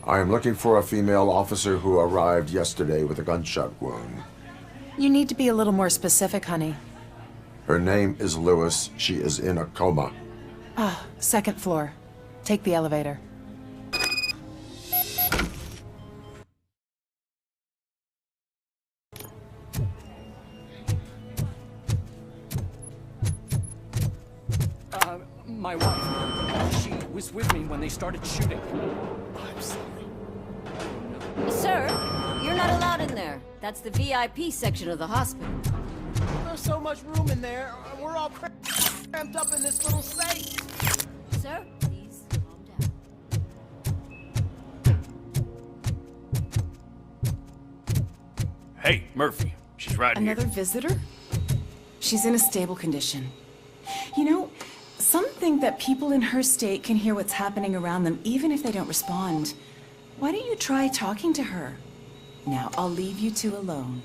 I am looking for a female officer who arrived yesterday with a gunshot wound. You need to be a little more specific, honey. Her name is Lewis. She is in a coma. Ah, second floor. Take the elevator. My wife. She was with me when they started shooting. I'm sorry. Sir, you're not allowed in there. That's the VIP section of the hospital. There's so much room in there. We're all cramped up in this little space. Sir, please calm down. Hey, Murphy. She's right here. Another visitor? She's in a stable condition. You know, some think that people in her state can hear what's happening around them even if they don't respond. Why don't you try talking to her? Now, I'll leave you two alone.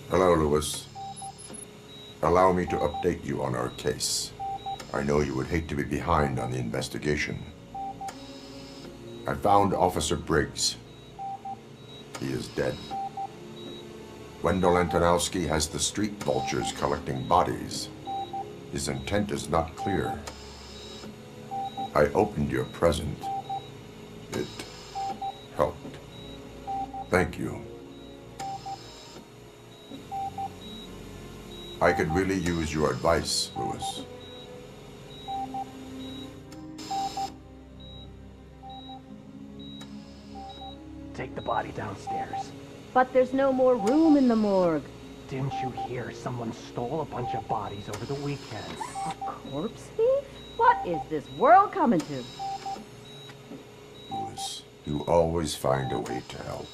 Hello, Lewis. Allow me to update you on our case. I know you would hate to be behind on the investigation. I found Officer Briggs. He is dead. Wendell Antonowski has the street vultures collecting bodies. His intent is not clear. I opened your present. It helped. Thank you. I could really use your advice, Lewis. Take the body downstairs. But there's no more room in the morgue. Didn't you hear someone stole a bunch of bodies over the weekend? A corpse thief? What is this world coming to? Lewis, you always find a way to help.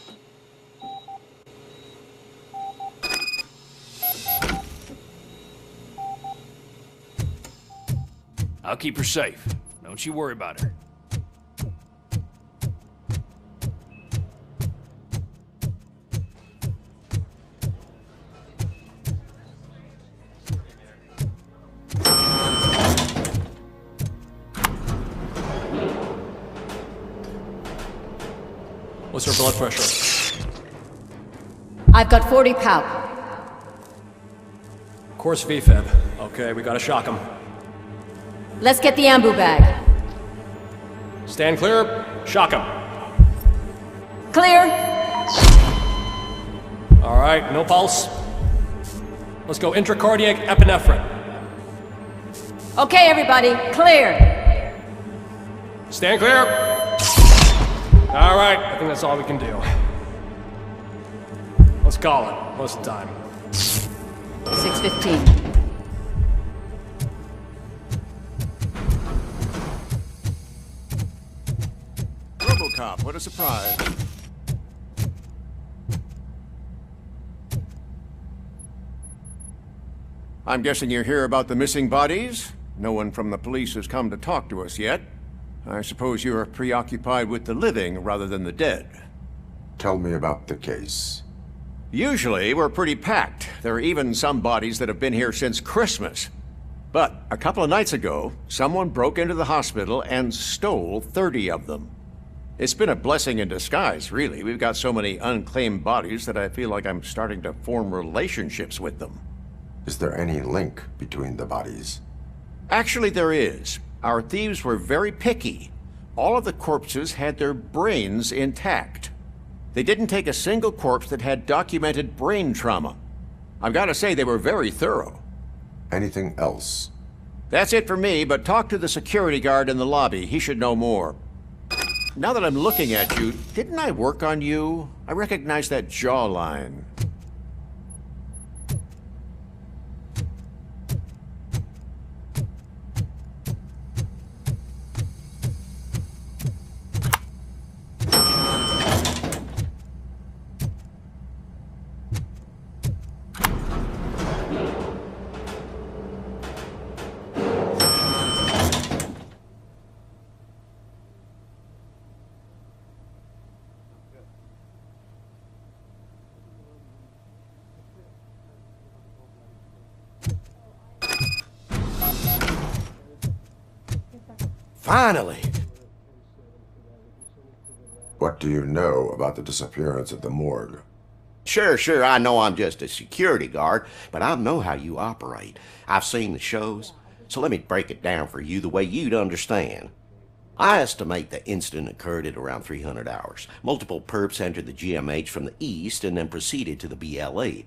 I'll keep her safe. Don't you worry about her. What's her blood pressure? I've got 40 pow. Course VFib. Okay, we gotta shock him. Let's get the ambu bag. Stand clear, shock him. Clear. All right, no pulse. Let's go intracardiac epinephrine. Okay, everybody, clear. Stand clear. All right, I think that's all we can do. Let's call it. What's the time? 6:15. RoboCop, what a surprise. I'm guessing you're here about the missing bodies? No one from the police has come to talk to us yet. I suppose you're preoccupied with the living rather than the dead. Tell me about the case. Usually, we're pretty packed. There are even some bodies that have been here since Christmas. But a couple of nights ago, someone broke into the hospital and stole 30 of them. It's been a blessing in disguise, really. We've got so many unclaimed bodies that I feel like I'm starting to form relationships with them. Is there any link between the bodies? Actually, there is. Our thieves were very picky. All of the corpses had their brains intact. They didn't take a single corpse that had documented brain trauma. I've got to say, they were very thorough. Anything else? That's it for me, but talk to the security guard in the lobby. He should know more. Now that I'm looking at you, didn't I work on you? I recognize that jawline. Finally! What do you know about the disappearance at the morgue? Sure, I know I'm just a security guard, but I know how you operate. I've seen the shows, so let me break it down for you the way you'd understand. I estimate the incident occurred at around 300 hours. Multiple perps entered the GMH from the east and then proceeded to the BLE.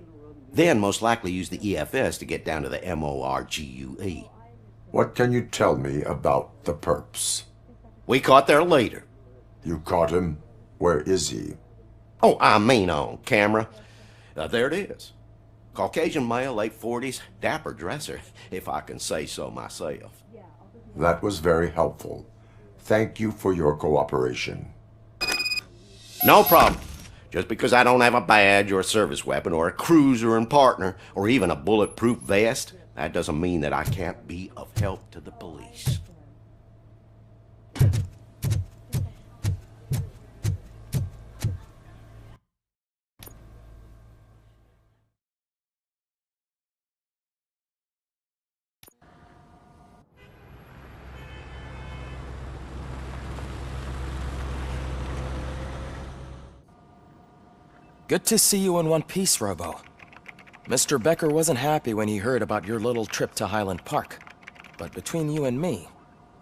Then most likely used the EFS to get down to the MORGUE. What can you tell me about the perps? We caught their leader. You caught him? Where is he? Oh, I mean on camera. There it is. Caucasian male, late 40s, dapper dresser, if I can say so myself. That was very helpful. Thank you for your cooperation. No problem. Just because I don't have a badge or a service weapon or a cruiser and partner or even a bulletproof vest, that doesn't mean that I can't be of help to the police. Good to see you in one piece, Robo. Mr. Becker wasn't happy when he heard about your little trip to Highland Park. But between you and me,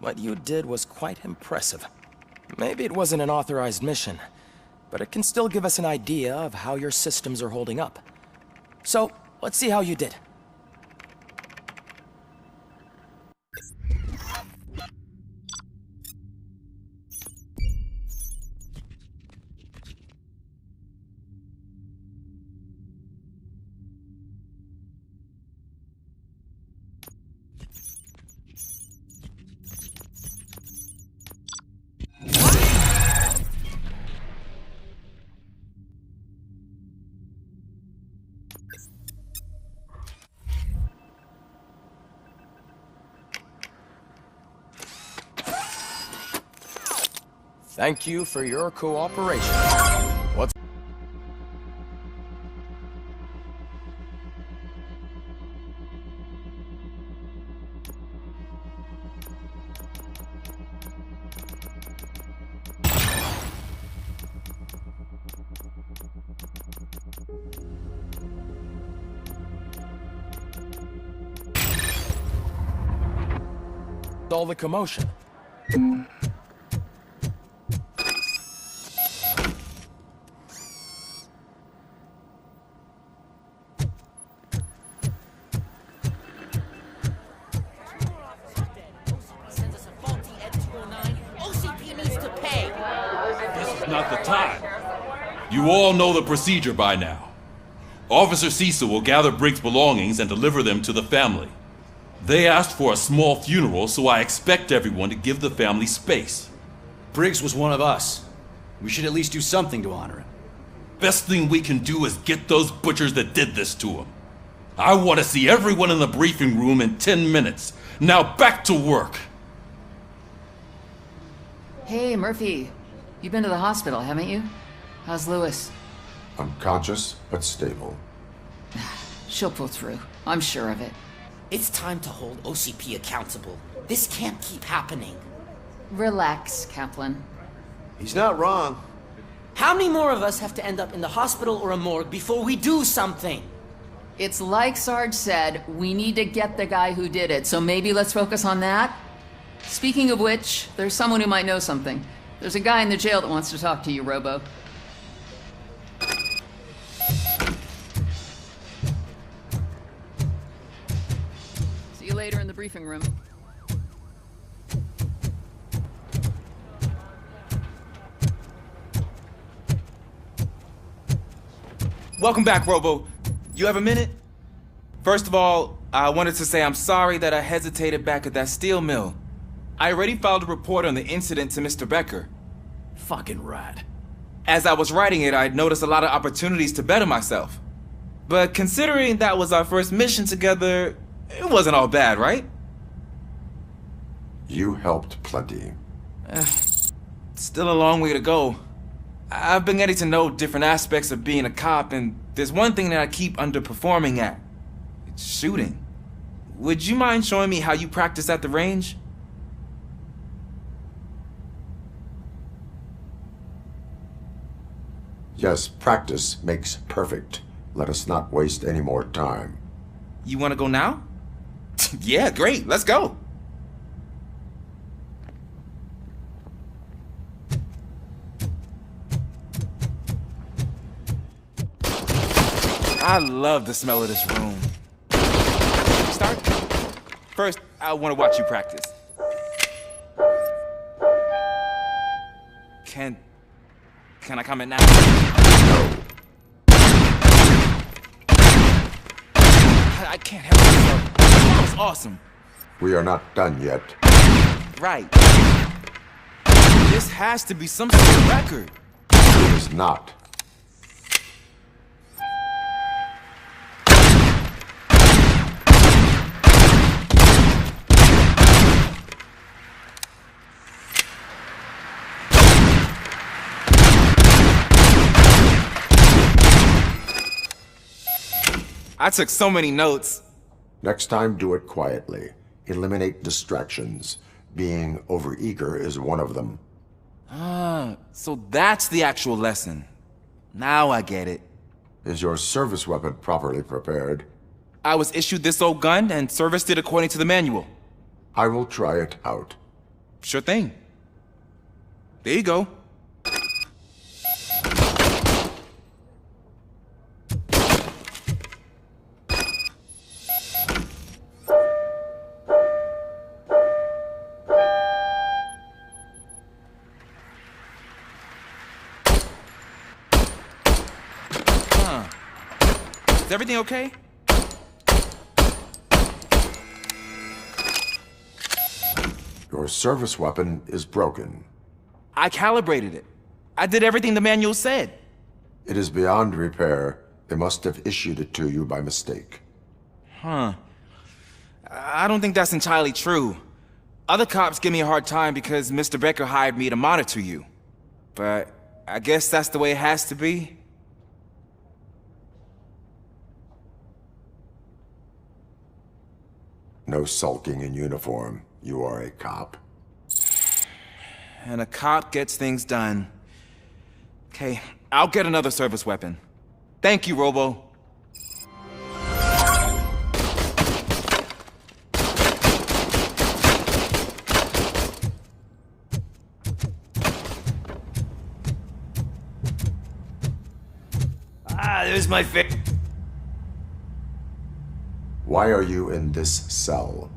what you did was quite impressive. Maybe it wasn't an authorized mission, but it can still give us an idea of how your systems are holding up. So, let's see how you did. Thank you for your cooperation. What's... all the commotion? Not the time. You all know the procedure by now. Officer Cecil will gather Briggs' belongings and deliver them to the family. They asked for a small funeral, so I expect everyone to give the family space. Briggs was one of us. We should at least do something to honor him. Best thing we can do is get those butchers that did this to him. I want to see everyone in the briefing room in 10 minutes. Now back to work. Hey, Murphy. You've been to the hospital, haven't you? How's Lewis? Unconscious, but stable. She'll pull through. I'm sure of it. It's time to hold OCP accountable. This can't keep happening. Relax, Kaplan. He's not wrong. How many more of us have to end up in the hospital or a morgue before we do something? It's like Sarge said, we need to get the guy who did it, so maybe let's focus on that? Speaking of which, there's someone who might know something. There's a guy in the jail that wants to talk to you, Robo. See you later in the briefing room. Welcome back, Robo. You have a minute? First of all, I wanted to say I'm sorry that I hesitated back at that steel mill. I already filed a report on the incident to Mr. Becker. Fucking rat. As I was writing it, I'd noticed a lot of opportunities to better myself. But considering that was our first mission together, it wasn't all bad, right? You helped plenty. Still a long way to go. I've been getting to know different aspects of being a cop, and there's one thing that I keep underperforming at. It's shooting. Would you mind showing me how you practice at the range? Yes, practice makes perfect. Let us not waste any more time. You want to go now? Yeah, great. Let's go. I love the smell of this room. Start? First, I want to watch you practice. Can I comment now? I can't help myself. That was awesome. We are not done yet. Right. This has to be some sort of record. It is not. I took so many notes. Next time, do it quietly. Eliminate distractions. Being overeager is one of them. Ah, so that's the actual lesson. Now I get it. Is your service weapon properly prepared? I was issued this old gun and serviced it according to the manual. I will try it out. Sure thing. There you go. Is everything okay? Your service weapon is broken. I calibrated it. I did everything the manual said. It is beyond repair. They must have issued it to you by mistake. Huh. I don't think that's entirely true. Other cops give me a hard time because Mr. Becker hired me to monitor you. But I guess that's the way it has to be. No sulking in uniform. You are a cop. And a cop gets things done. Okay, I'll get another service weapon. Thank you, Robo. There's my face. Why are you in this cell?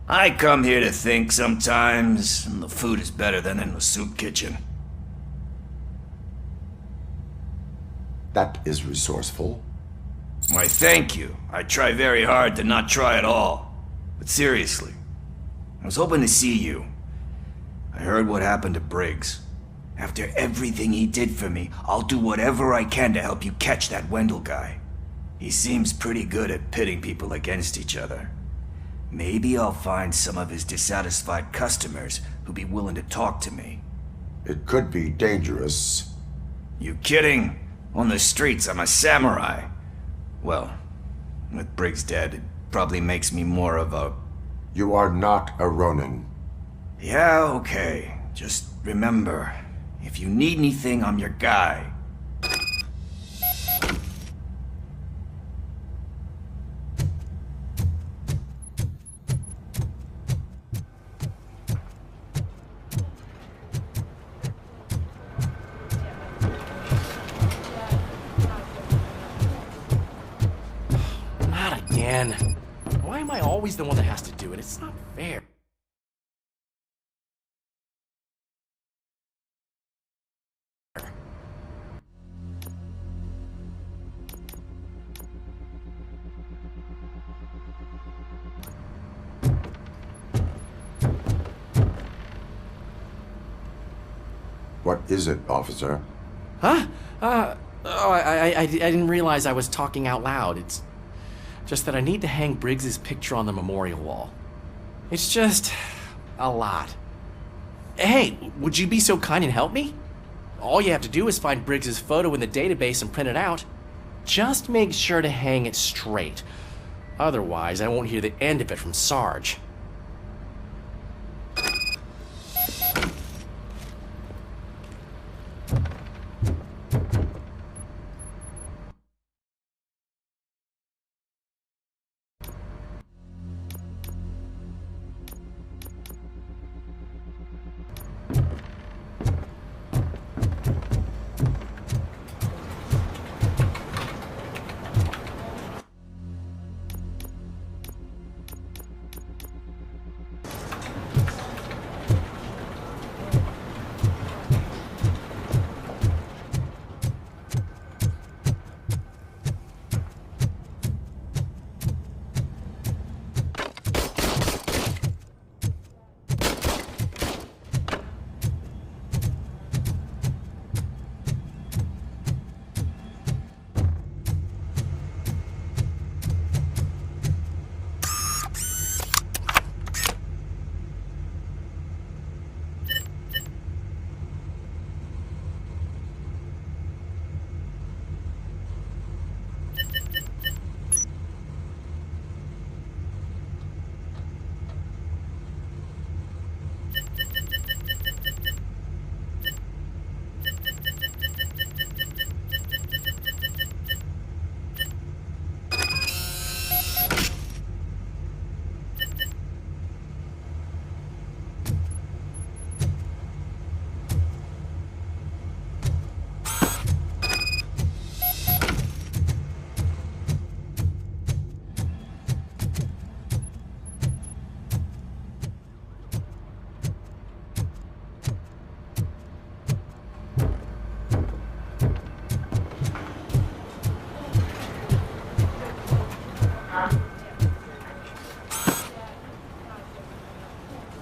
I come here to think sometimes, and the food is better than in the soup kitchen. That is resourceful. Why, thank you. I try very hard to not try at all. But seriously, I was hoping to see you. I heard what happened to Briggs. After everything he did for me, I'll do whatever I can to help you catch that Wendell guy. He seems pretty good at pitting people against each other. Maybe I'll find some of his dissatisfied customers who'll be willing to talk to me. It could be dangerous. You kidding? On the streets, I'm a samurai. Well, with Briggs dead, it probably makes me more of a... You are not a Ronin. Yeah, okay. Just remember, if you need anything, I'm your guy. Why am I always the one that has to do it? It's not fair. What is it, officer? Huh? I didn't realize I was talking out loud. It's just that I need to hang Briggs's picture on the memorial wall. It's just a lot. Hey, would you be so kind and help me? All you have to do is find Briggs's photo in the database and print it out. Just make sure to hang it straight. Otherwise, I won't hear the end of it from Sarge.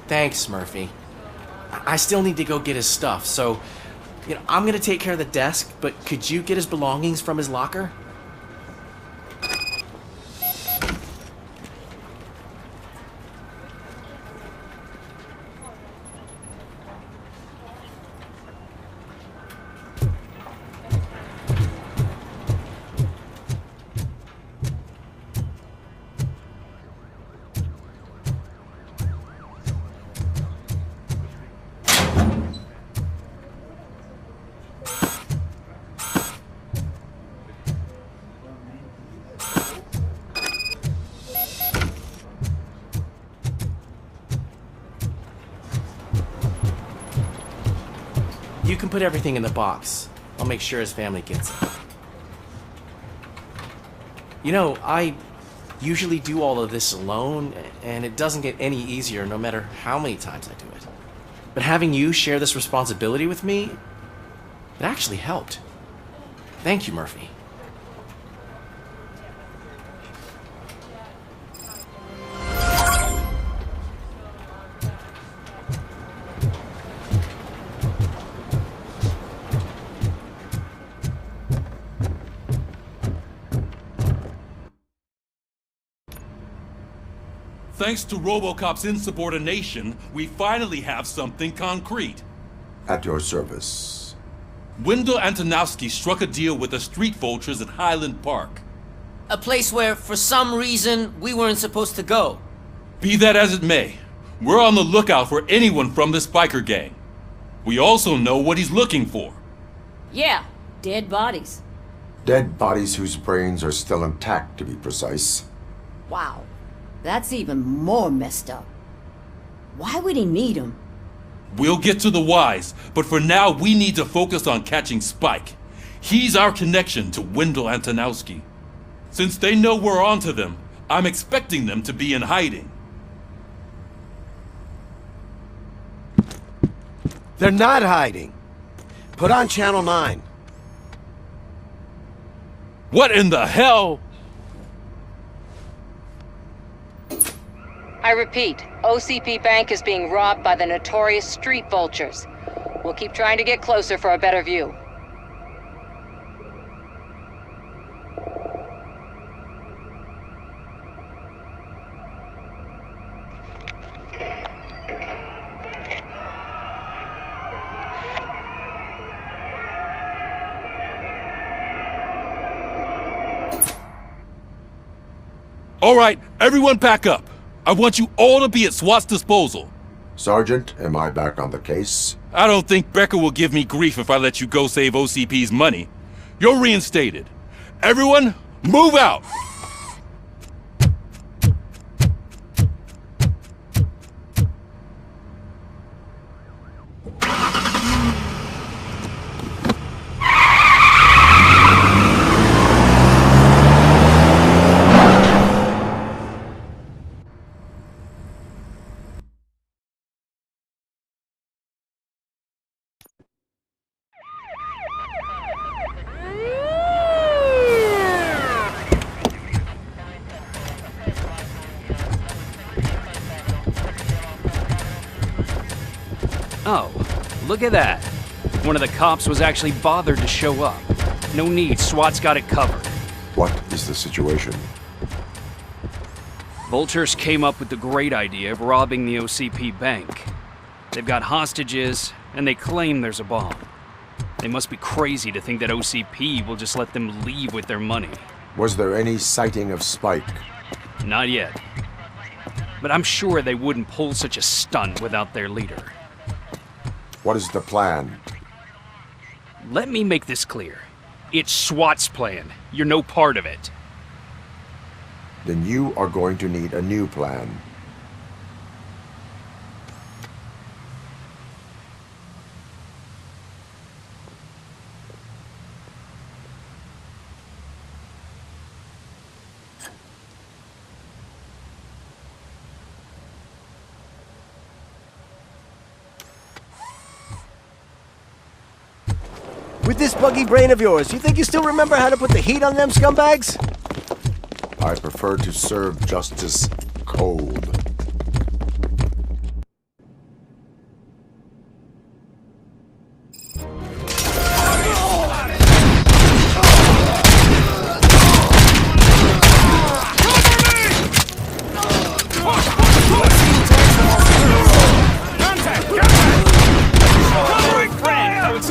Thanks, Murphy. I still need to go get his stuff, so, I'm gonna take care of the desk, but could you get his belongings from his locker? You can put everything in the box. I'll make sure his family gets it. I usually do all of this alone, and it doesn't get any easier no matter how many times I do it. But having you share this responsibility with me, it actually helped. Thank you, Murphy. Thanks to RoboCop's insubordination, we finally have something concrete. At your service. Wendell Antonowski struck a deal with the street vultures at Highland Park. A place where, for some reason, we weren't supposed to go. Be that as it may, we're on the lookout for anyone from this biker gang. We also know what he's looking for. Yeah, dead bodies. Dead bodies whose brains are still intact, to be precise. Wow, that's even more messed up. Why would he need them? We'll get to the whys, but for now we need to focus on catching Spike. He's our connection to Wendell Antonowski. Since they know we're onto them, I'm expecting them to be in hiding. They're not hiding. Put on Channel 9. What in the hell? I repeat, OCP Bank is being robbed by the notorious street vultures. We'll keep trying to get closer for a better view. All right, everyone pack up. I want you all to be at SWAT's disposal. Sergeant, am I back on the case? I don't think Becker will give me grief if I let you go save OCP's money. You're reinstated. Everyone, move out! Look at that. One of the cops was actually bothered to show up. No need, SWAT's got it covered. What is the situation? Vultures came up with the great idea of robbing the OCP bank. They've got hostages, and they claim there's a bomb. They must be crazy to think that OCP will just let them leave with their money. Was there any sighting of Spike? Not yet. But I'm sure they wouldn't pull such a stunt without their leader. What is the plan? Let me make this clear. It's SWAT's plan. You're no part of it. Then you are going to need a new plan. With this buggy brain of yours, you think you still remember how to put the heat on them scumbags? I prefer to serve justice cold.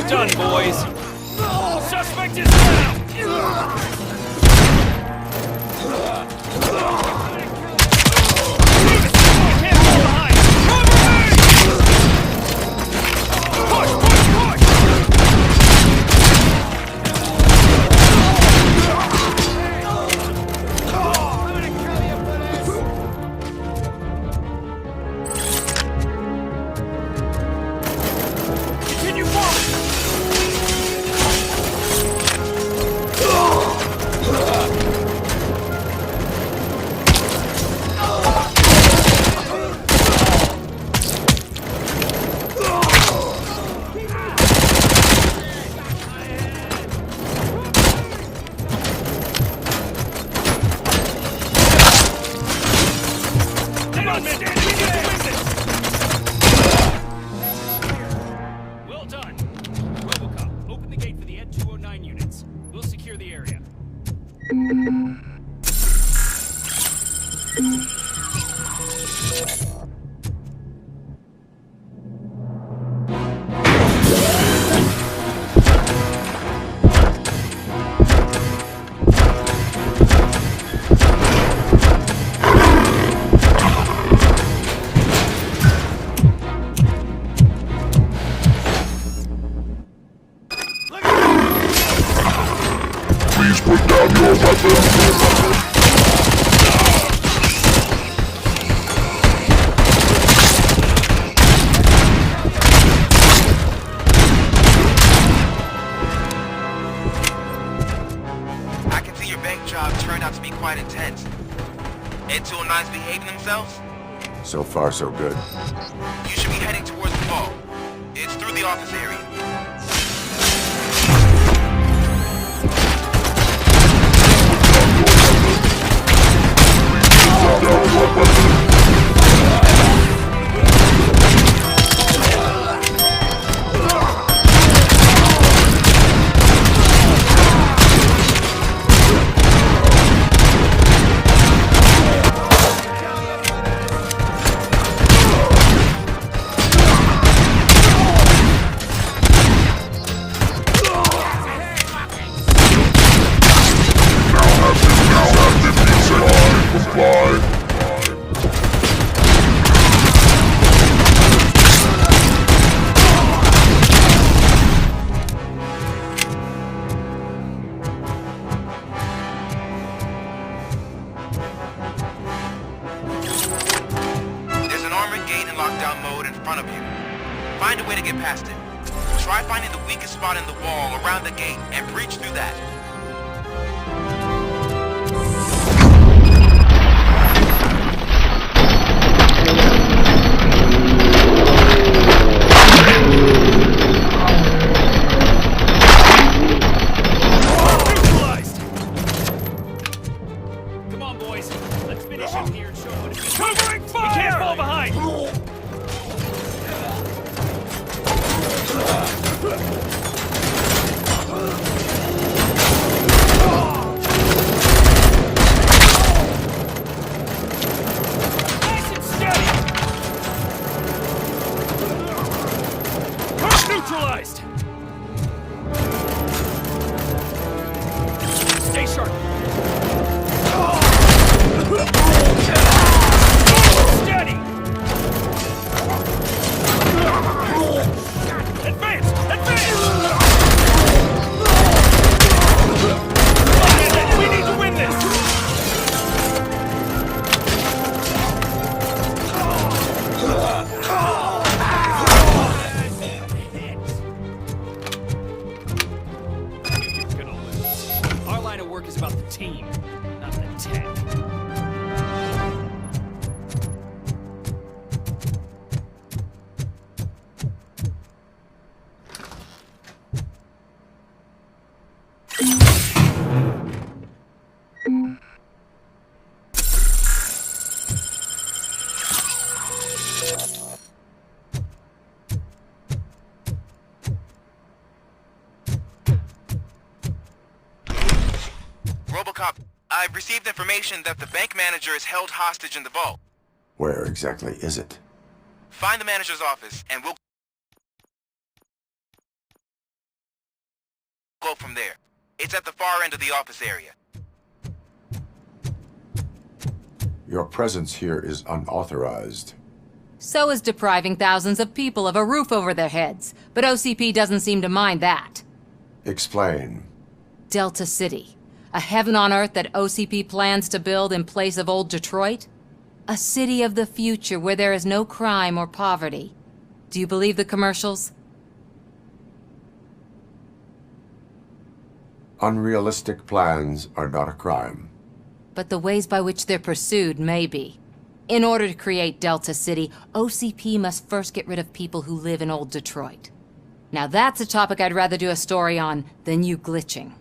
Done, boys. Suspect is down. Well done. RoboCop, open the gate for the Ed 209 units. We'll secure the area. Please put down your weapon. I can see your bank job turned out to be quite intense. Ed 209's behaving themselves? So far, so good. You should be heading towards the vault. It's through the office area. There's an armored gate in lockdown mode in front of you. Find a way to get past it. Try finding the weakest spot in the wall around the gate and breach through that. Come on, boys. Let's finish him here and show him what it is. Covering fire! We can't fall behind! Nice and steady! Target neutralized! Stay sharp! Steady! Advance! Advance! We need to win this! You're gonna lose. Our line of work is about the team, not the tech. RoboCop, I've received information that the bank manager is held hostage in the vault. Where exactly is it? Find the manager's office, and we'll go from there. It's at the far end of the office area. Your presence here is unauthorized. So is depriving thousands of people of a roof over their heads. But OCP doesn't seem to mind that. Explain. Delta City. A heaven on earth that OCP plans to build in place of old Detroit? A city of the future where there is no crime or poverty. Do you believe the commercials? Unrealistic plans are not a crime. But the ways by which they're pursued may be. In order to create Delta City, OCP must first get rid of people who live in old Detroit. Now that's a topic I'd rather do a story on than you glitching.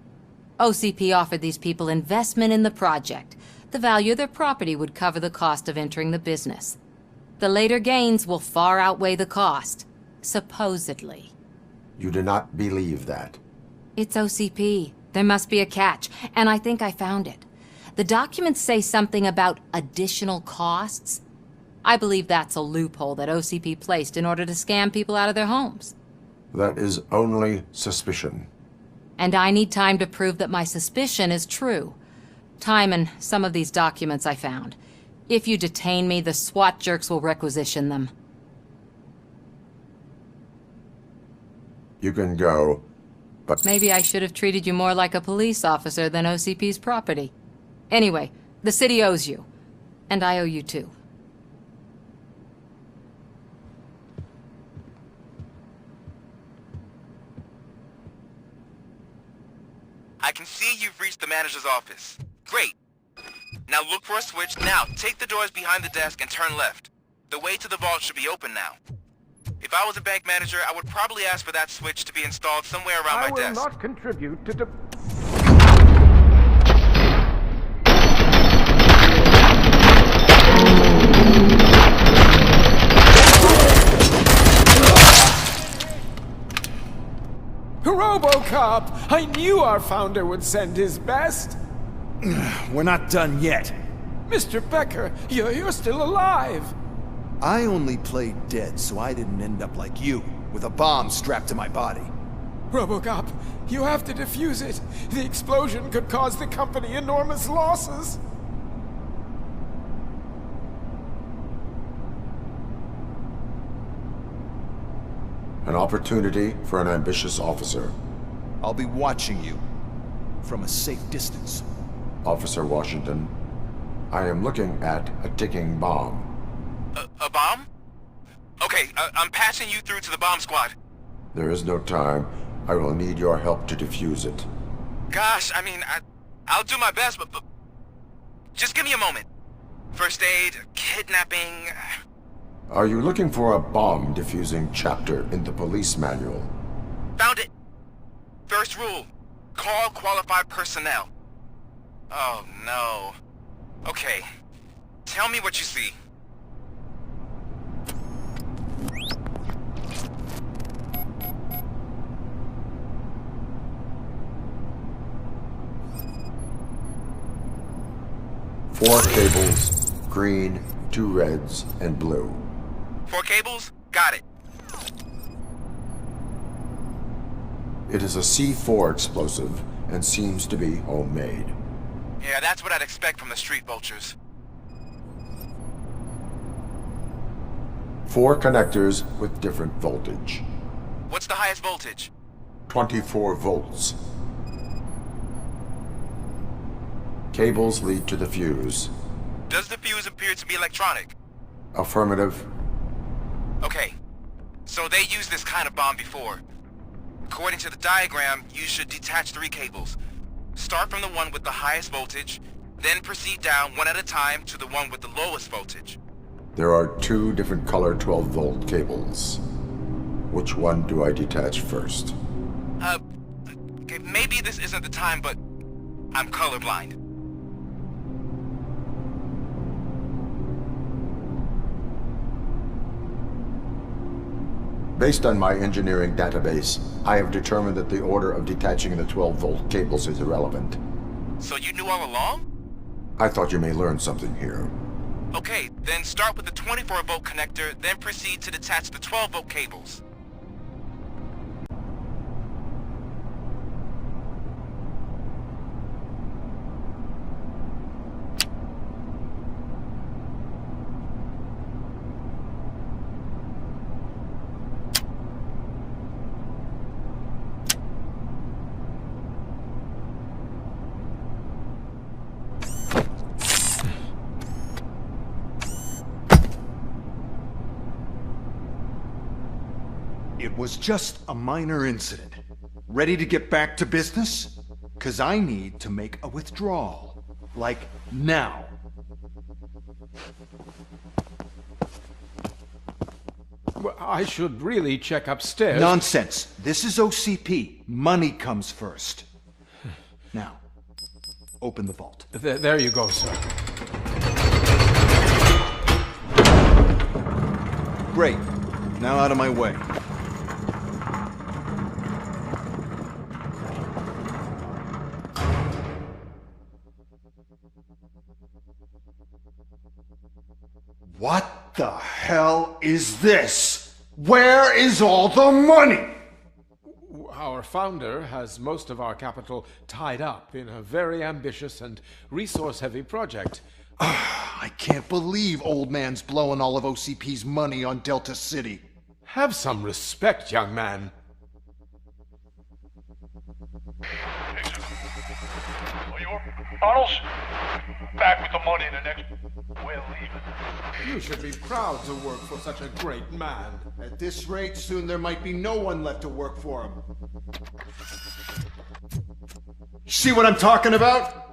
OCP offered these people investment in the project. The value of their property would cover the cost of entering the business. The later gains will far outweigh the cost, supposedly. You do not believe that. It's OCP. There must be a catch, and I think I found it. The documents say something about additional costs. I believe that's a loophole that OCP placed in order to scam people out of their homes. That is only suspicion. And I need time to prove that my suspicion is true. Time and some of these documents I found. If you detain me, the SWAT jerks will requisition them. You can go, but... Maybe I should have treated you more like a police officer than OCP's property. Anyway, the city owes you. And I owe you too. I can see you've reached the manager's office. Great. Now look for a switch. Now, take the doors behind the desk and turn left. The way to the vault should be open now. If I was a bank manager, I would probably ask for that switch to be installed somewhere around my desk. I will not contribute to RoboCop! I knew our founder would send his best! We're not done yet. Mr. Becker, you're still alive! I only played dead so I didn't end up like you, with a bomb strapped to my body. RoboCop, you have to defuse it. The explosion could cause the company enormous losses. An opportunity for an ambitious officer. I'll be watching you from a safe distance. Officer Washington, I am looking at a ticking bomb. A bomb? Okay, I'm passing you through to the bomb squad. There is no time. I will need your help to defuse it. Gosh, I mean, I'll do my best, but just give me a moment. First aid, kidnapping... Are you looking for a bomb defusing chapter in the police manual? Found it! First rule, call qualified personnel. Oh no. Okay, tell me what you see. 4 cables, green, 2 reds, and blue. 4 cables? Got it. It is a C4 explosive and seems to be homemade. Yeah, that's what I'd expect from the street vultures. 4 connectors with different voltage. What's the highest voltage? 24 volts. Cables lead to the fuse. Does the fuse appear to be electronic? Affirmative. Okay, so they used this kind of bomb before. According to the diagram, you should detach 3 cables. Start from the one with the highest voltage, then proceed down one at a time to the one with the lowest voltage. There are 2 different color 12-volt cables. Which one do I detach first? Okay, maybe this isn't the time, but I'm colorblind. Based on my engineering database, I have determined that the order of detaching the 12-volt cables is irrelevant. So you knew all along? I thought you may learn something here. Okay, then start with the 24-volt connector, then proceed to detach the 12-volt cables. It was just a minor incident. Ready to get back to business? 'Cause I need to make a withdrawal. Like, now. Well, I should really check upstairs. Nonsense. This is OCP. Money comes first. Now, open the vault. There you go, sir. Great. Now out of my way. What the hell is this? Where is all the money? Our founder has most of our capital tied up in a very ambitious and resource-heavy project. I can't believe old man's blowing all of OCP's money on Delta City. Have some respect, young man. Tunnels? Back with the money in the next... We're leaving. You should be proud to work for such a great man. At this rate, soon there might be no one left to work for him. See what I'm talking about?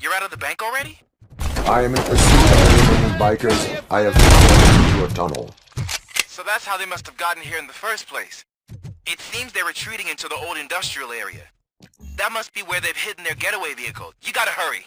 You're out of the bank already? I am in pursuit of remaining bikers. I have fallen into a tunnel. So that's how they must have gotten here in the first place. It seems they're retreating into the old industrial area. That must be where they've hidden their getaway vehicle. You gotta hurry.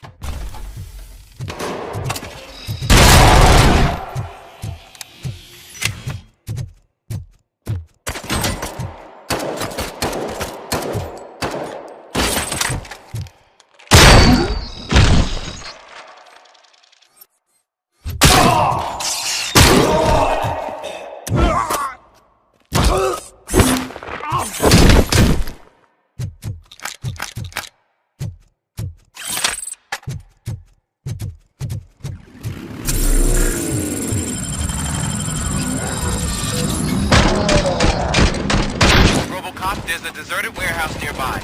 There's a deserted warehouse nearby.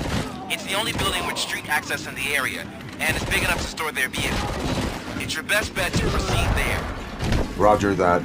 It's the only building with street access in the area, and it's big enough to store their vehicle. It's your best bet to proceed there. Roger that.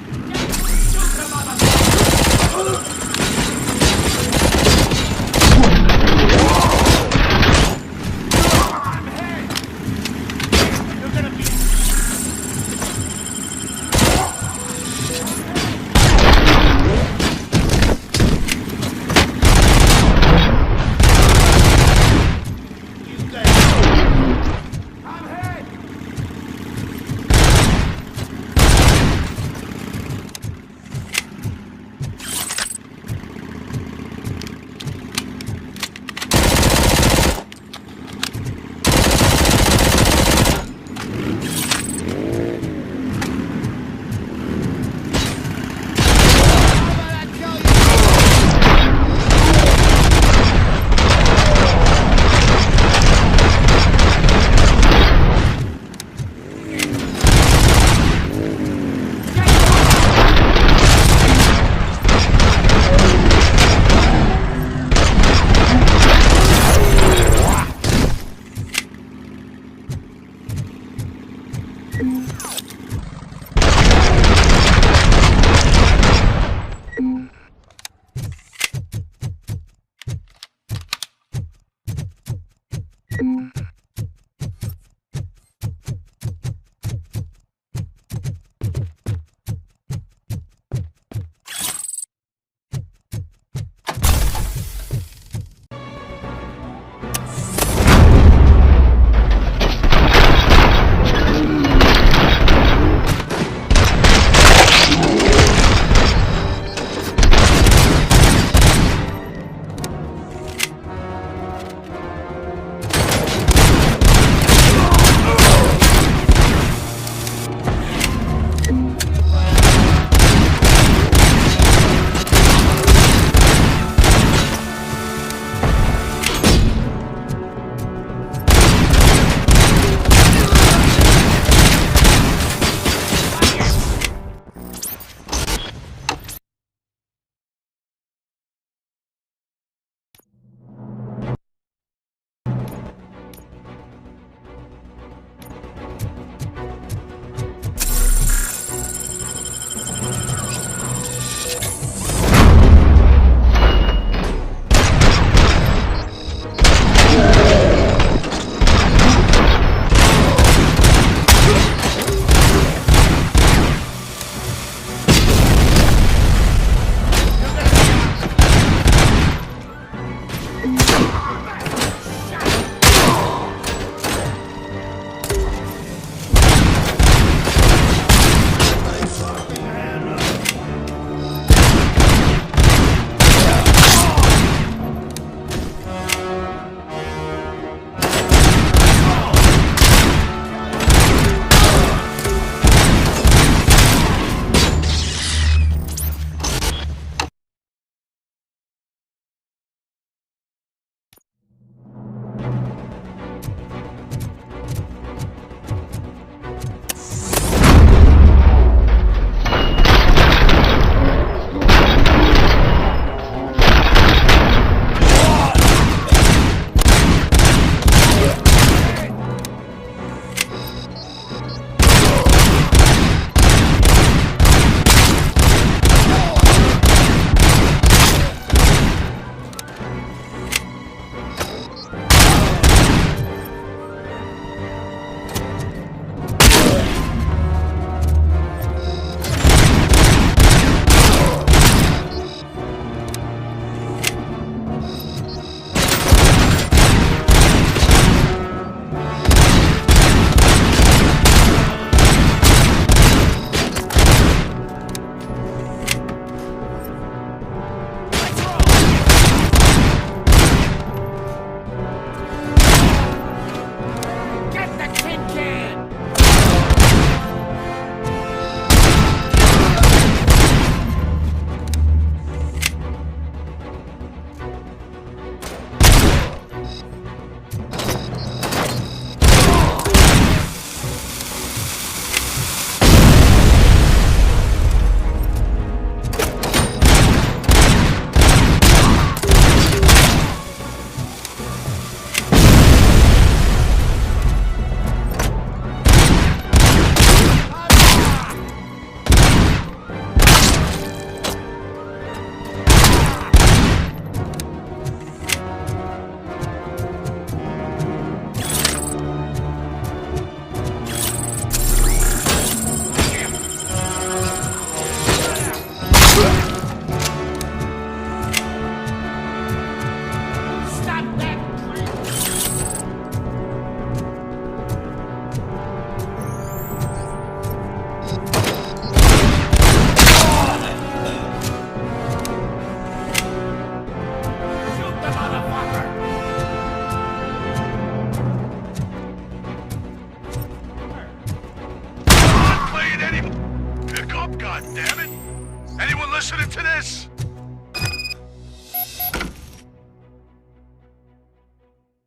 listening to this?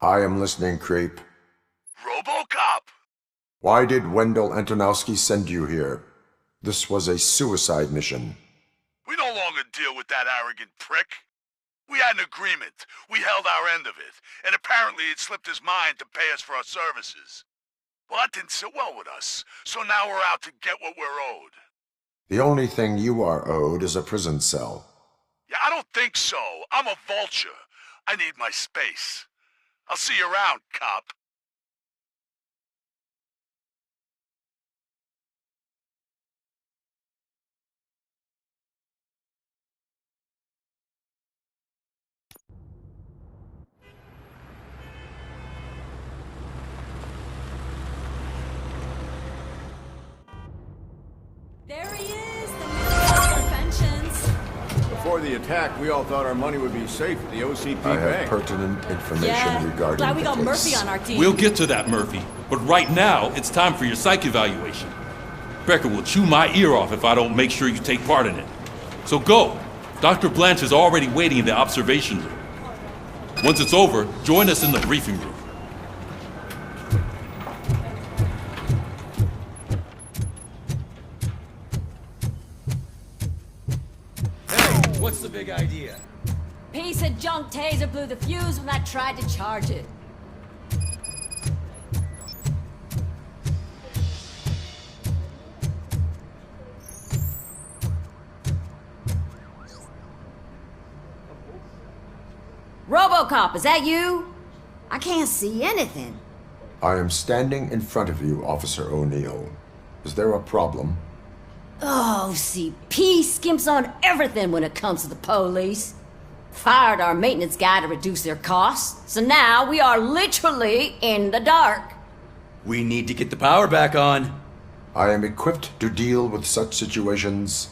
I am listening, Creep. RoboCop! Why did Wendell Antonowski send you here? This was a suicide mission. We no longer deal with that arrogant prick. We had an agreement. We held our end of it, and apparently it slipped his mind to pay us for our services. Well, that didn't sit well with us, so now we're out to get what we're owed. The only thing you are owed is a prison cell. Yeah, I don't think so. I'm a vulture. I need my space. I'll see you around, cop. There he is, the man of pensions. Before the attack, we all thought our money would be safe at the OCP I have bank. pertinent information Yeah, regarding glad we the got case. Murphy on our team. We'll get to that, Murphy. But right now, it's time for your psych evaluation. Becker will chew my ear off if I don't make sure you take part in it. So go. Dr. Blanche is already waiting in the observation room. Once it's over, join us in the briefing room. Hey, what's the big idea? Piece of junk taser blew the fuse when I tried to charge it. RoboCop, is that you? I can't see anything. I am standing in front of you, Officer O'Neill. Is there a problem? Oh, CP skimps on everything when it comes to the police. Fired our maintenance guy to reduce their costs, so now we are literally in the dark. We need to get the power back on. I am equipped to deal with such situations.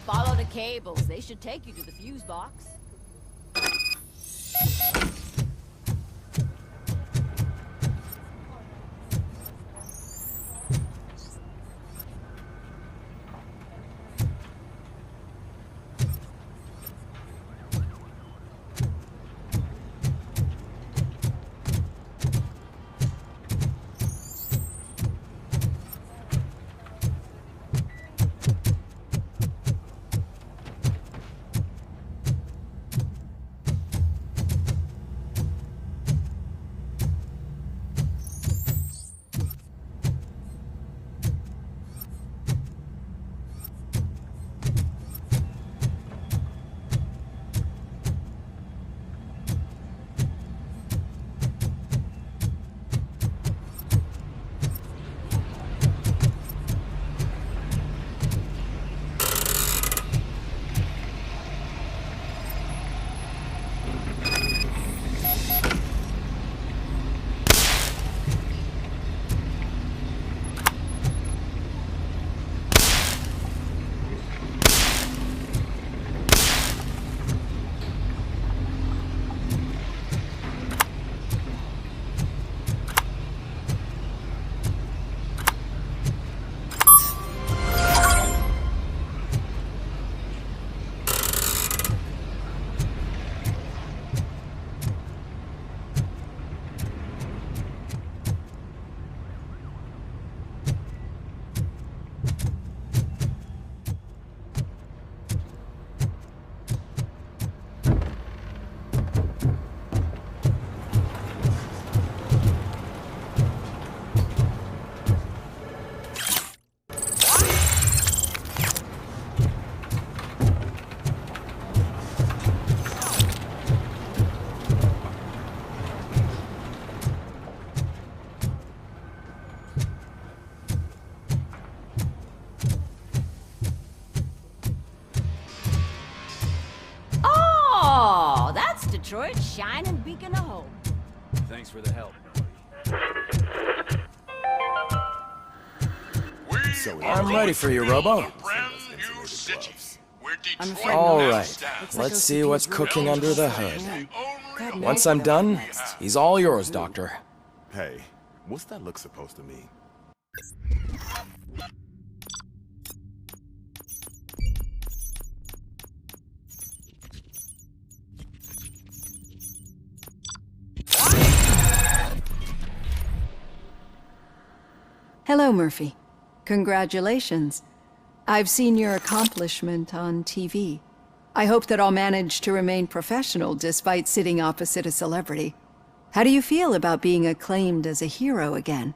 Follow the cables. They should take you to the fuse box. Detroit's shining beacon of hope. Thanks for the help. I'm ready for you, Robo. I'm afraid All not. right, Looks like let's see OCP what's is cooking really under the close. hood. Once I'm done, he's all yours, Doctor. Hey, what's that look supposed to mean? Hello, Murphy. Congratulations. I've seen your accomplishment on TV. I hope that I'll manage to remain professional despite sitting opposite a celebrity. How do you feel about being acclaimed as a hero again?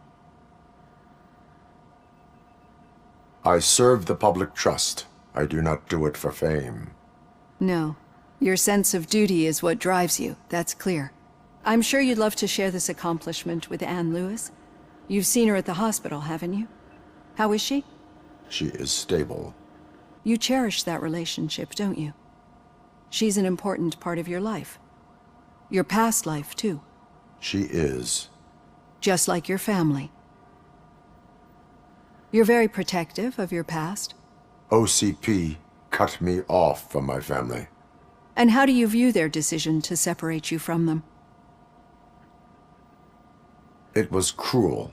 I serve the public trust. I do not do it for fame. No. Your sense of duty is what drives you, that's clear. I'm sure you'd love to share this accomplishment with Anne Lewis. You've seen her at the hospital, haven't you? How is she? She is stable. You cherish that relationship, don't you? She's an important part of your life. Your past life, too. She is. Just like your family. You're very protective of your past. OCP cut me off from my family. And how do you view their decision to separate you from them? It was cruel.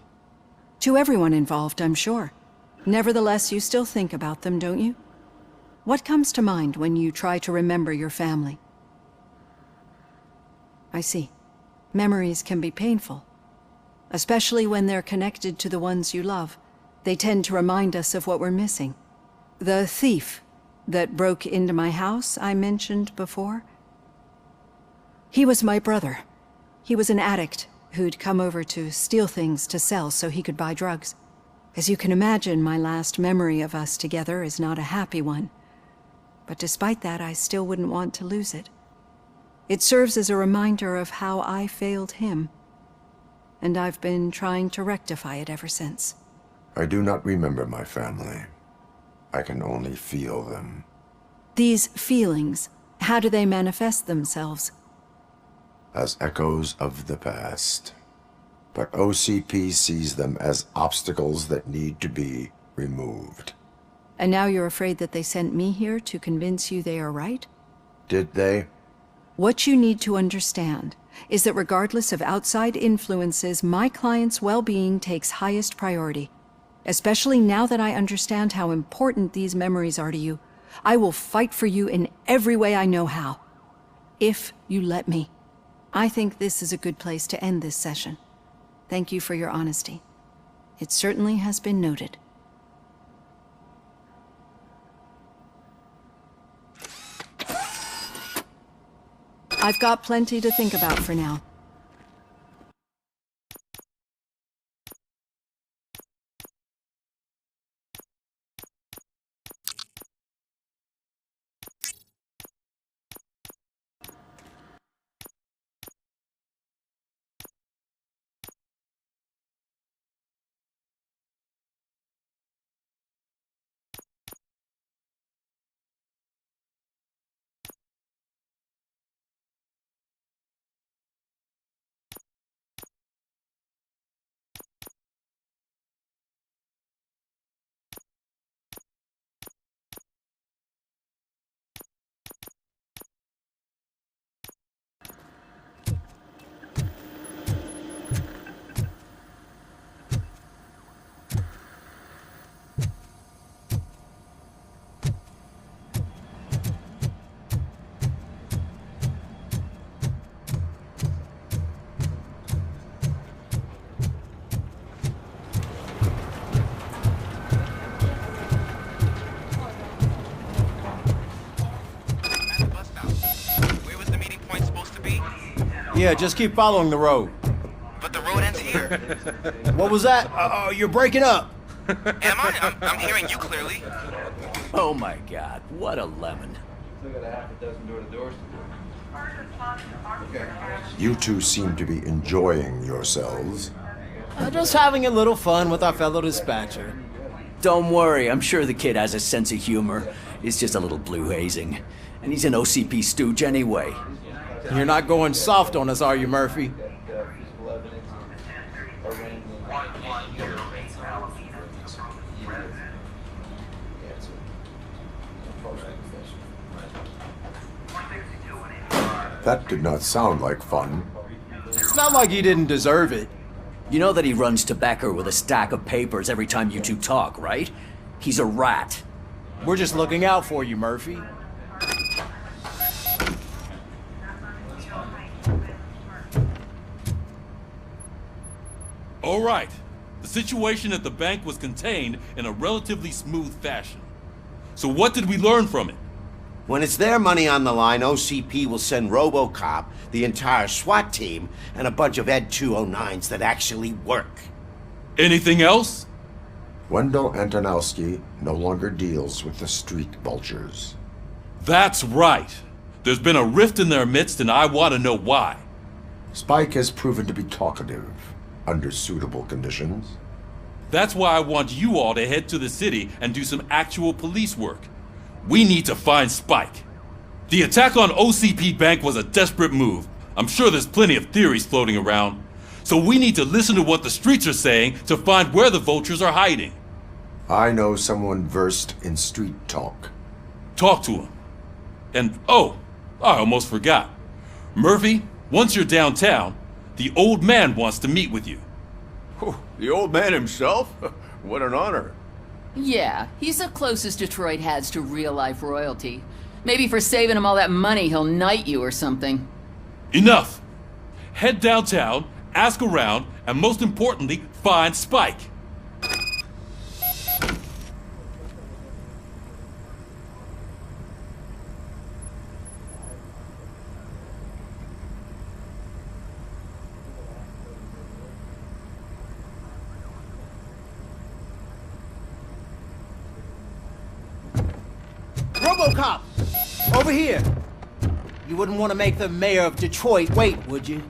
To everyone involved, I'm sure. Nevertheless, you still think about them, don't you? What comes to mind when you try to remember your family? I see. Memories can be painful. Especially when they're connected to the ones you love. They tend to remind us of what we're missing. The thief that broke into my house I mentioned before? He was my brother. He was an addict who'd come over to steal things to sell so he could buy drugs. As you can imagine, my last memory of us together is not a happy one. But despite that, I still wouldn't want to lose it. It serves as a reminder of how I failed him. And I've been trying to rectify it ever since. I do not remember my family. I can only feel them. These feelings, how do they manifest themselves? As echoes of the past. But OCP sees them as obstacles that need to be removed. And now you're afraid that they sent me here to convince you they are right? Did they? What you need to understand is that regardless of outside influences, my client's well-being takes highest priority. Especially now that I understand how important these memories are to you, I will fight for you in every way I know how. If you let me. I think this is a good place to end this session. Thank you for your honesty. It certainly has been noted. I've got plenty to think about for now. Yeah, just keep following the road. But the road ends here. What was that? Oh, you're breaking up. Am I? I'm hearing you clearly. Oh my god, what a lemon. You two seem to be enjoying yourselves. Just having a little fun with our fellow dispatcher. Don't worry, I'm sure the kid has a sense of humor. It's just a little blue hazing. And he's an OCP stooge anyway. You're not going soft on us, are you, Murphy? That did not sound like fun. It's not like he didn't deserve it. You know that he runs to Becker with a stack of papers every time you two talk, right? He's a rat. We're just looking out for you, Murphy. All right. The situation at the bank was contained in a relatively smooth fashion. So what did we learn from it? When it's their money on the line, OCP will send RoboCop, the entire SWAT team, and a bunch of Ed 209s that actually work. Anything else? Wendell Antonowski no longer deals with the street vultures. That's right. There's been a rift in their midst, and I want to know why. Spike has proven to be talkative, under suitable conditions. That's why I want you all to head to the city and do some actual police work. We need to find Spike. The attack on OCP Bank was a desperate move. I'm sure there's plenty of theories floating around. So we need to listen to what the streets are saying to find where the vultures are hiding. I know someone versed in street talk. Talk to him. And oh, I almost forgot. Murphy, once you're downtown, the old man wants to meet with you. Oh, the old man himself? What an honor. Yeah, he's the closest Detroit has to real-life royalty. Maybe for saving him all that money, he'll knight you or something. Enough! Head downtown, ask around, and most importantly, find Spike. RoboCop! Over here! You wouldn't want to make the mayor of Detroit wait, would you?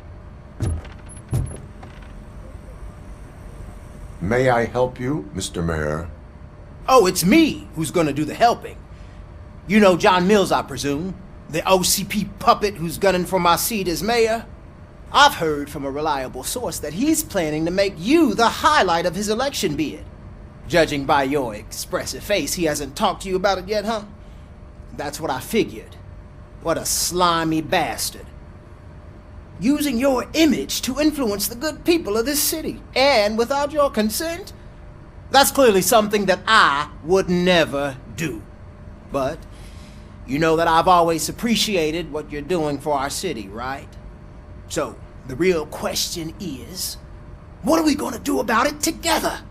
May I help you, Mr. Mayor? Oh, it's me who's gonna do the helping. You know John Mills, I presume? The OCP puppet who's gunning for my seat as mayor? I've heard from a reliable source that he's planning to make you the highlight of his election bid. Judging by your expressive face, he hasn't talked to you about it yet, huh? That's what I figured. What a slimy bastard. Using your image to influence the good people of this city, and without your consent? That's clearly something that I would never do. But you know that I've always appreciated what you're doing for our city, right? So, the real question is, what are we gonna do about it together?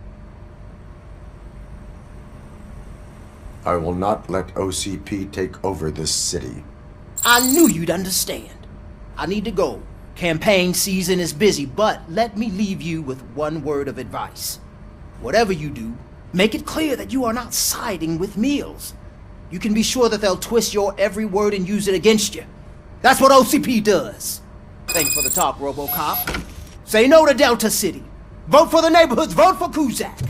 I will not let OCP take over this city. I knew you'd understand. I need to go. Campaign season is busy, but let me leave you with one word of advice. Whatever you do, make it clear that you are not siding with Mills. You can be sure that they'll twist your every word and use it against you. That's what OCP does. Thanks for the talk, RoboCop. Say no to Delta City. Vote for the neighborhoods. Vote for Kuzak.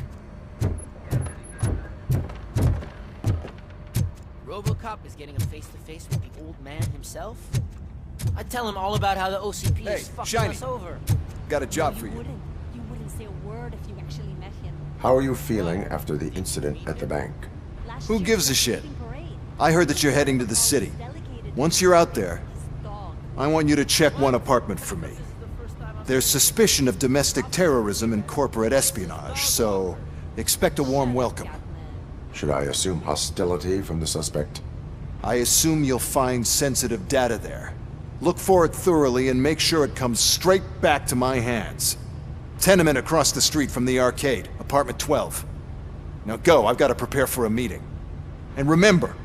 RoboCop is getting a face-to-face with the old man himself? I'd tell him all about how the OCP is fucking us over. Got a job for you. You wouldn't say a word if you actually met him. How are you feeling after the incident at the bank? Who gives a shit? I heard that you're heading to the city. Once you're out there, I want you to check one apartment for me. There's suspicion of domestic terrorism and corporate espionage, so expect a warm welcome. Should I assume hostility from the suspect? I assume you'll find sensitive data there. Look for it thoroughly and make sure it comes straight back to my hands. Tenement across the street from the arcade, apartment 12. Now go, I've got to prepare for a meeting. And remember,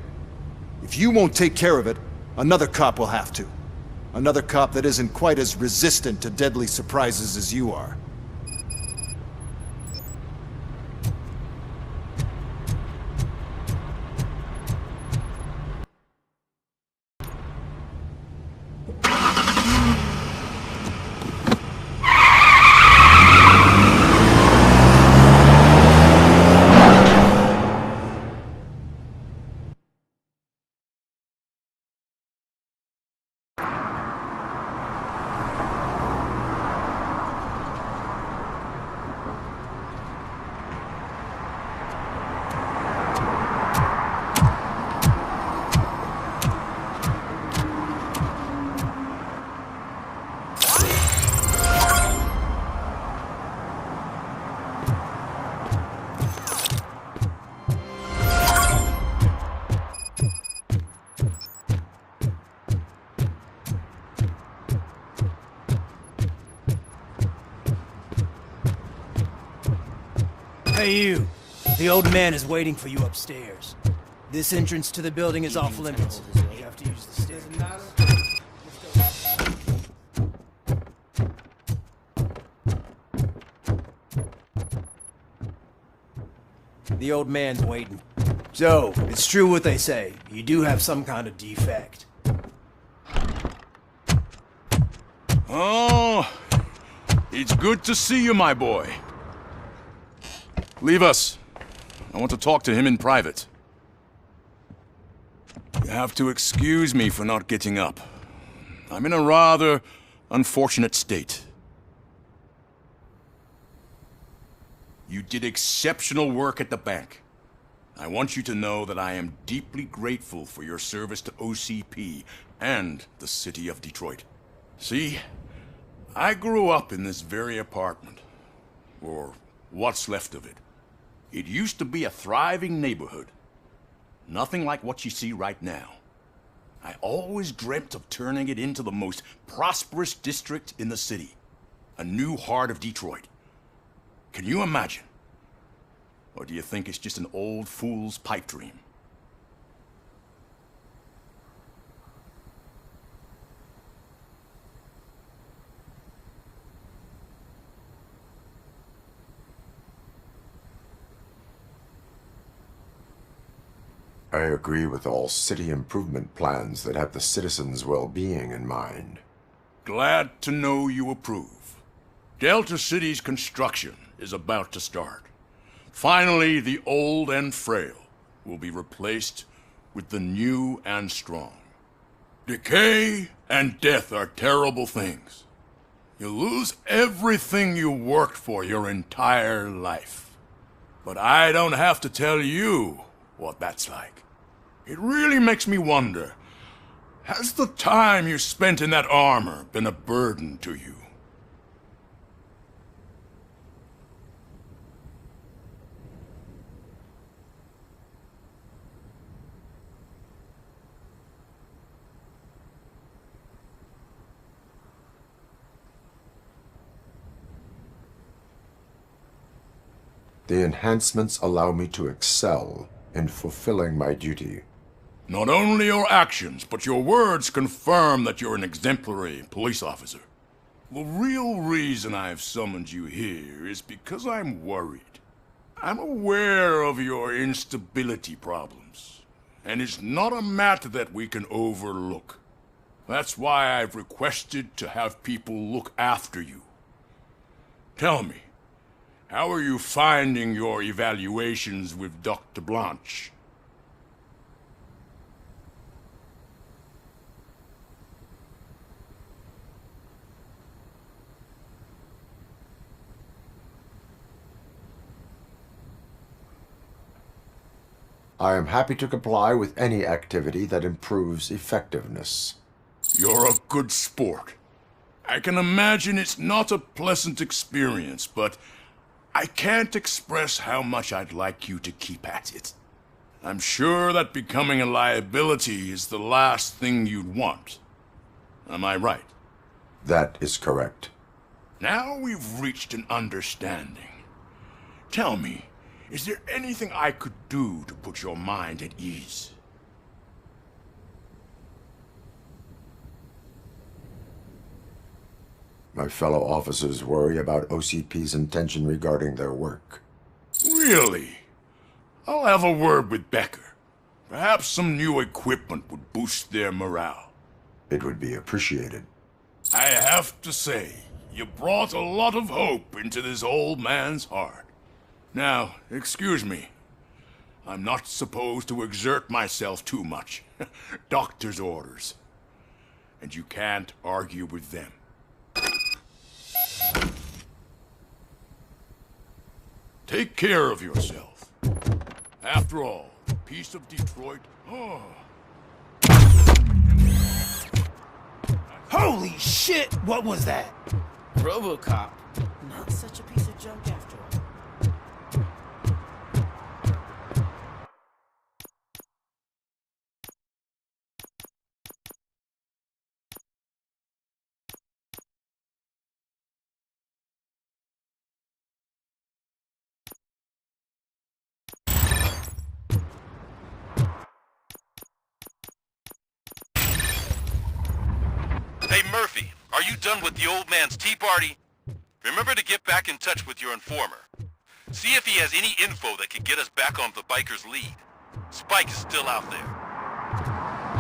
if you won't take care of it, another cop will have to. Another cop that isn't quite as resistant to deadly surprises as you are. Hey, you. The old man is waiting for you upstairs. This entrance to the building is off limits. You have to use the stairs. The old man's waiting. So, it's true what they say. You do have some kind of defect. Oh, it's good to see you, my boy. Leave us. I want to talk to him in private. You have to excuse me for not getting up. I'm in a rather unfortunate state. You did exceptional work at the bank. I want you to know that I am deeply grateful for your service to OCP and the city of Detroit. See, I grew up in this very apartment, or what's left of it. It used to be a thriving neighborhood. Nothing like what you see right now. I always dreamt of turning it into the most prosperous district in the city. A new heart of Detroit. Can you imagine? Or do you think it's just an old fool's pipe dream? I agree with all city improvement plans that have the citizens' well-being in mind. Glad to know you approve. Delta City's construction is about to start. Finally, the old and frail will be replaced with the new and strong. Decay and death are terrible things. You lose everything you worked for your entire life. But I don't have to tell you what that's like. It really makes me wonder, has the time you spent in that armor been a burden to you? The enhancements allow me to excel in fulfilling my duty. Not only your actions, but your words confirm that you're an exemplary police officer. The real reason I've summoned you here is because I'm worried. I'm aware of your instability problems, and it's not a matter that we can overlook. That's why I've requested to have people look after you. Tell me, how are you finding your evaluations with Dr. Blanche? I am happy to comply with any activity that improves effectiveness. You're a good sport. I can imagine it's not a pleasant experience, but I can't express how much I'd like you to keep at it. I'm sure that becoming a liability is the last thing you'd want. Am I right? That is correct. Now we've reached an understanding. Tell me, is there anything I could do to put your mind at ease? My fellow officers worry about OCP's intention regarding their work. Really? I'll have a word with Becker. Perhaps some new equipment would boost their morale. It would be appreciated. I have to say, you brought a lot of hope into this old man's heart. Now, excuse me. I'm not supposed to exert myself too much. Doctor's orders. And you can't argue with them. Take care of yourself. After all, the peace of Detroit... Oh. Holy shit! What was that? RoboCop. Not such a piece of junk after all. Murphy, are you done with the old man's tea party? Remember to get back in touch with your informer. See if he has any info that could get us back on the biker's lead. Spike is still out there.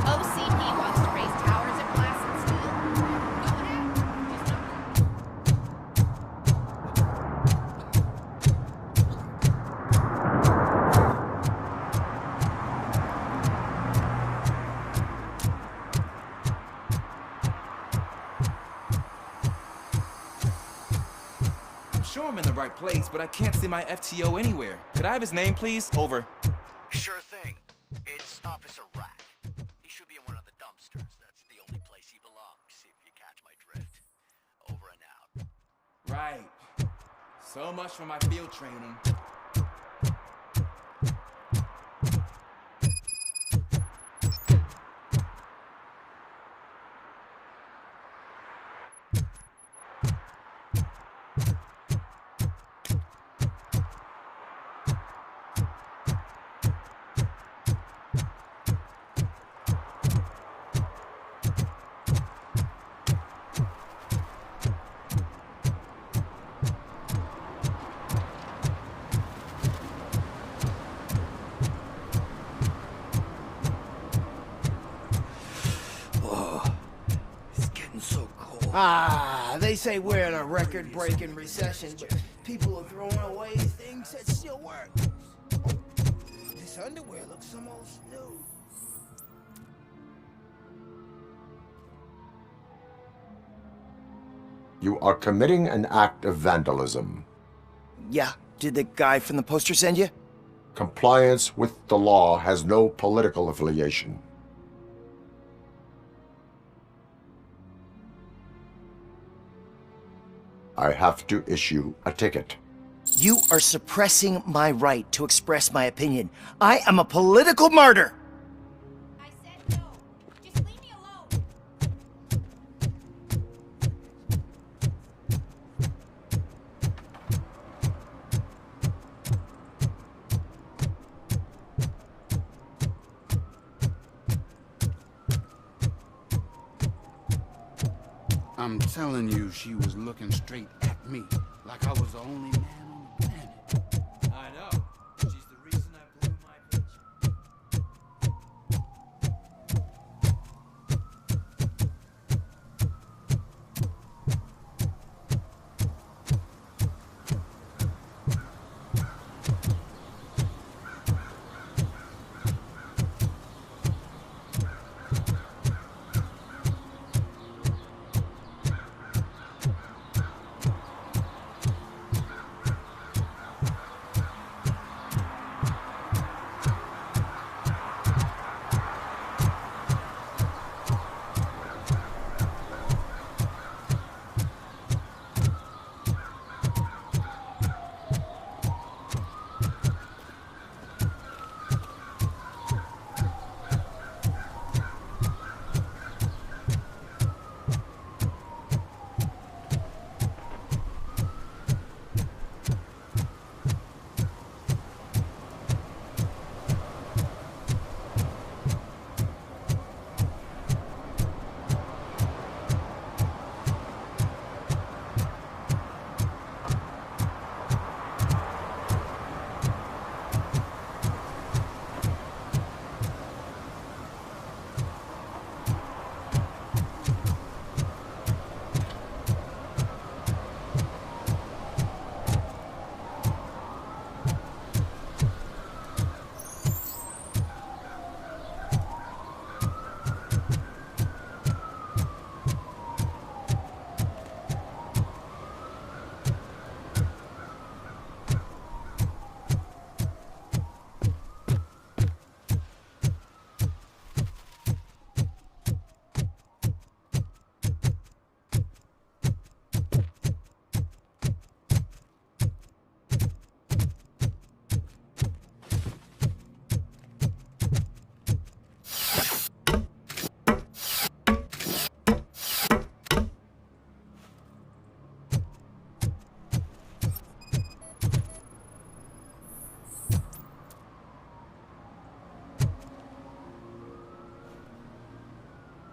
OCP wants to raise towers of glass and steel. I'm sure I'm in the right place, but I can't see my FTO anywhere. Could I have his name, please? Over. Sure thing. It's Officer Rat. He should be in one of the dumpsters. That's the only place he belongs, if you catch my drift. Over and out. Right. So much for my field training. Ah, they say we're in a record-breaking recession, but people are throwing away things that still work. This underwear looks almost new. You are committing an act of vandalism. Yeah, did the guy from the poster send you? Compliance with the law has no political affiliation. I have to issue a ticket. You are suppressing my right to express my opinion. I am a political martyr! I said no. Just leave me alone. I'm telling you, she was looking straight at me, like I was the only man on the planet. I know. She's the reason I blew my pitch.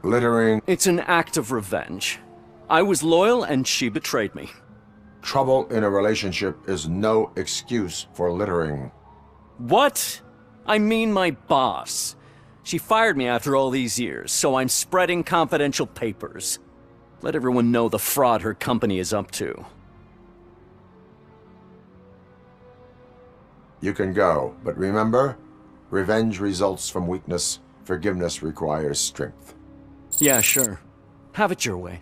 Littering. It's an act of revenge. I was loyal and she betrayed me. Trouble in a relationship is no excuse for littering. What? I mean my boss. She fired me after all these years, so I'm spreading confidential papers. Let everyone know the fraud her company is up to. You can go, but remember, revenge results from weakness. Forgiveness requires strength. Yeah, sure. Have it your way.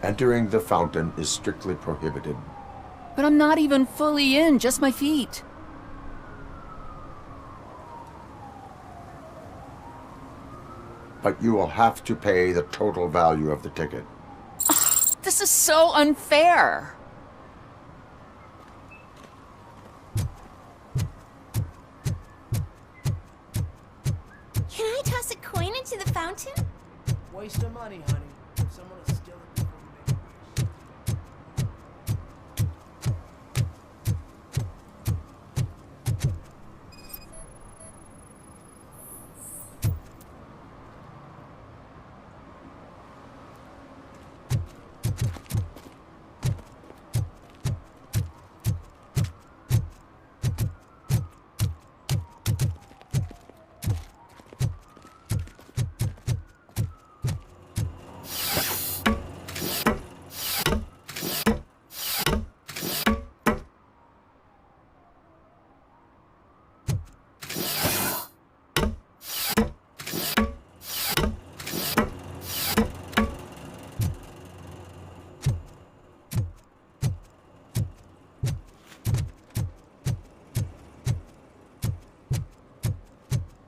Entering the fountain is strictly prohibited. But I'm not even fully in, just my feet. But you will have to pay the total value of the ticket. This is so unfair. Can I toss a coin into the fountain? Waste of money, honey. Someone will steal it before we make it.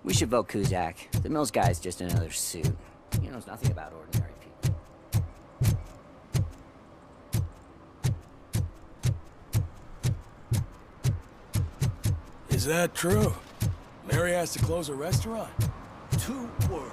We should vote Kuzak. The Mills guy's just another suit. He knows nothing about ordinary people. Is that true? Mary has to close a restaurant? 2 words.